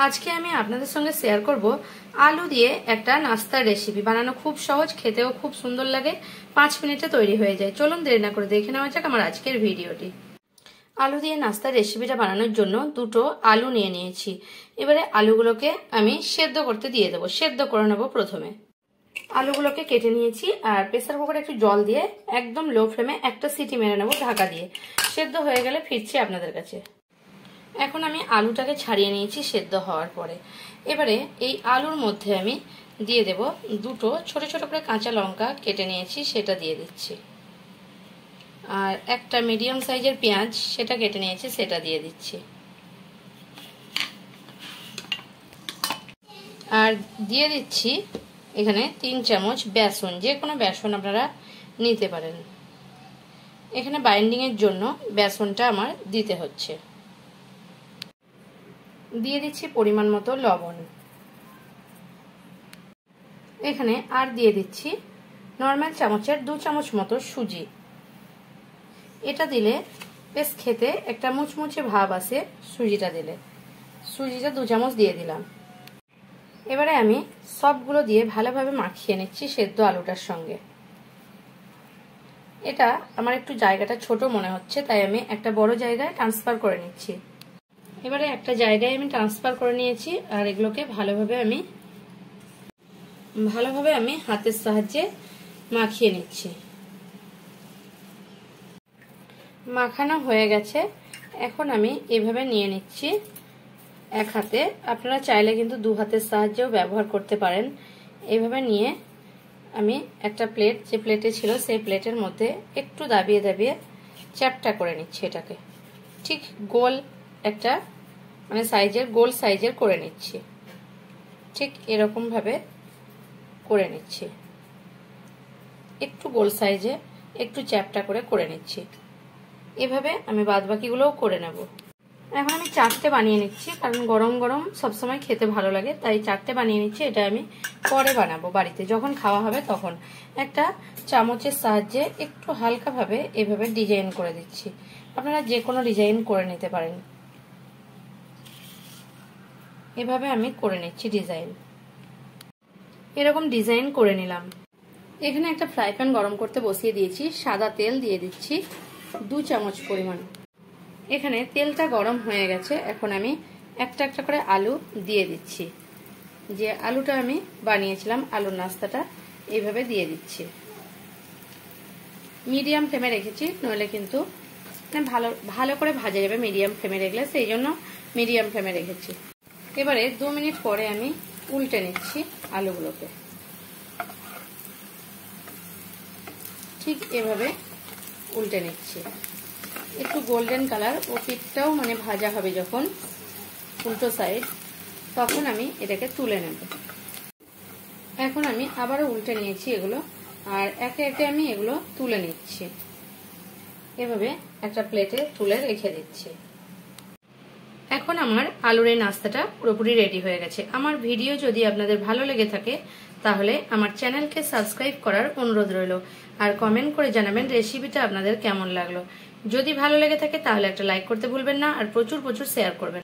আজকে আমি আপনাদের সঙ্গে শেয়ার করব আলু দিয়ে একটা নাস্তার রেসিপি। বানানো খুব সহজ, খেতেও খুব সুন্দর লাগে, 5 মিনিটে তৈরি হয়ে যায়। চলুন দেরি না করে দেখে নেওয়া যাক আমার আজকের ভিডিওটি। আলু দিয়ে নাস্তার রেসিপিটা বানানোর জন্য দুটো আলু নিয়ে নিয়েছি। এবারে আলুগুলোকে আমি সেদ্ধ করতে দিয়ে দেবো। সেদ্ধ করে নেবো প্রথমে। আলুগুলোকে কেটে নিয়েছি আর প্রেসার কুকারে একটু জল দিয়ে একদম লো ফ্লেমে একটা সিটি মেরে নেবো ঢাকা দিয়ে। সেদ্ধ হয়ে গেলে ফিরছি আপনাদের কাছে। এখন আমি আলুটাকে ছাড়িয়ে নিয়েছি সেদ্ধ হওয়ার পরে। এবারে এই আলুর মধ্যে আমি দিয়ে দেব দুটো ছোট ছোট করে কাঁচা লঙ্কা কেটে নিয়েছি, সেটা দিয়ে দিচ্ছি। আর একটা মিডিয়াম সাইজের পেঁয়াজ সেটা কেটে নিয়েছি, সেটা দিয়ে দিচ্ছি। আর দিয়ে দিচ্ছি এখানে 3 চামচ বেসন, যে কোনো বেসন আপনারা নিতে পারেন। এখানে বাইন্ডিংয়ের জন্য বেসনটা আমার দিতে হচ্ছে। দিয়ে দিচ্ছি পরিমাণ মতো লবণ। এখানে আর দিয়ে দিচ্ছি নর্মাল চামচের 2 চামচ মতো সুজি। এটা দিলে বেশ খেতে একটা মুচমুচে ভাব আসে সুজিটা দিলে। সুজিটা 2 চামচ দিয়ে দিলাম। এবারে আমি সবগুলো দিয়ে ভালোভাবে মাখিয়ে নিচ্ছি সেদ্ধ আলুটার সঙ্গে। এটা আমার একটু জায়গাটা ছোট মনে হচ্ছে, তাই আমি একটা বড় জায়গায় ট্রান্সফার করে নিচ্ছি। এবারে একটা জায়গায় আমি ট্রান্সফার করে নিয়েছি আর এগুলোকে ভালোভাবে আমি হাতের সাহায্যে মাখিয়ে নিচ্ছি। মাখানো হয়ে গেছে। এখন আমি এভাবে নিয়ে নিচ্ছি এক হাতে। আপনারা চাইলে কিন্তু 2 হাতের সাহায্যেও ব্যবহার করতে পারেন। এইভাবে নিয়ে আমি একটা প্লেট, যে প্লেটে ছিল সেই প্লেটের মধ্যে একটু দাবিয়ে দাবিয়ে চ্যাপটা করে নিচ্ছি। এটাকে ঠিক গোল একটা সাইজের, গোল সাইজের করে নিচ্ছি। ঠিক এরকম ভাবে করে নিচ্ছি। একটু গোল সাইজে একটু চ্যাপটা করে নিচ্ছি। এভাবে আমি বাদবাকিগুলোও করে নেব। এখন আমি 4টে বানিয়ে নিচ্ছি, কারণ গরম গরম সবসময় খেতে ভালো লাগে, তাই 4টে বানিয়ে নিচ্ছি। এটা আমি পরে বানাবো বাড়িতে, যখন খাওয়া হবে তখন। একটা চামচের সাহায্যে একটু হালকাভাবে এভাবে ডিজাইন করে দিচ্ছি। আপনারা যে কোনো ডিজাইন করে নিতে পারেন। এভাবে আমি করে নিচ্ছি ডিজাইন। এরকম ডিজাইন করে নিলাম। এখানে একটা ফ্রাই প্যান গরম করতে বসিয়ে দিয়েছি। সাদা তেল দিয়ে দিচ্ছি 2 চামচ পরিমাণ। এখানে তেলটা গরম হয়ে গেছে। এখন আমি একটা একটা করে আলু দিয়ে দিচ্ছি। যে আলুটা আমি বানিয়েছিলাম, আলুর নাস্তাটা এইভাবে দিয়ে দিচ্ছি। মিডিয়াম ফ্লেমে রেখেছি, নইলে কিন্তু ভালো করে ভাজা যাবে মিডিয়াম ফ্লেমে রাখলে, সেই জন্য মিডিয়াম ফ্লেমে রেখেছি। এবারে 2 মিনিট পরে আমি উল্টে নিচ্ছি আলুগুলোকে। ঠিক এভাবে উল্টে নিচ্ছি। একটু গোল্ডেন কালার ও পিঠটাও ভাজা হবে যখন উল্টো সাইড, তখন আমি এটাকে তুলে নেব। এখন আমি আবারও উল্টে নিয়েছি এগুলো, আর একে একে আমি এগুলো তুলে নিচ্ছি। এভাবে একটা প্লেটে তুলে রেখে দিচ্ছি। এখন আমার আলুর এই নাস্তাটা পুরোপুরি রেডি হয়ে গেছে। আমার ভিডিও যদি আপনাদের ভালো লেগে থাকে তাহলে আমার চ্যানেলকে সাবস্ক্রাইব করার অনুরোধ রইল, আর কমেন্ট করে জানাবেন রেসিপিটা আপনাদের কেমন লাগলো। যদি ভালো লেগে থাকে তাহলে একটা লাইক করতে ভুলবেন না, আর প্রচুর শেয়ার করবেন।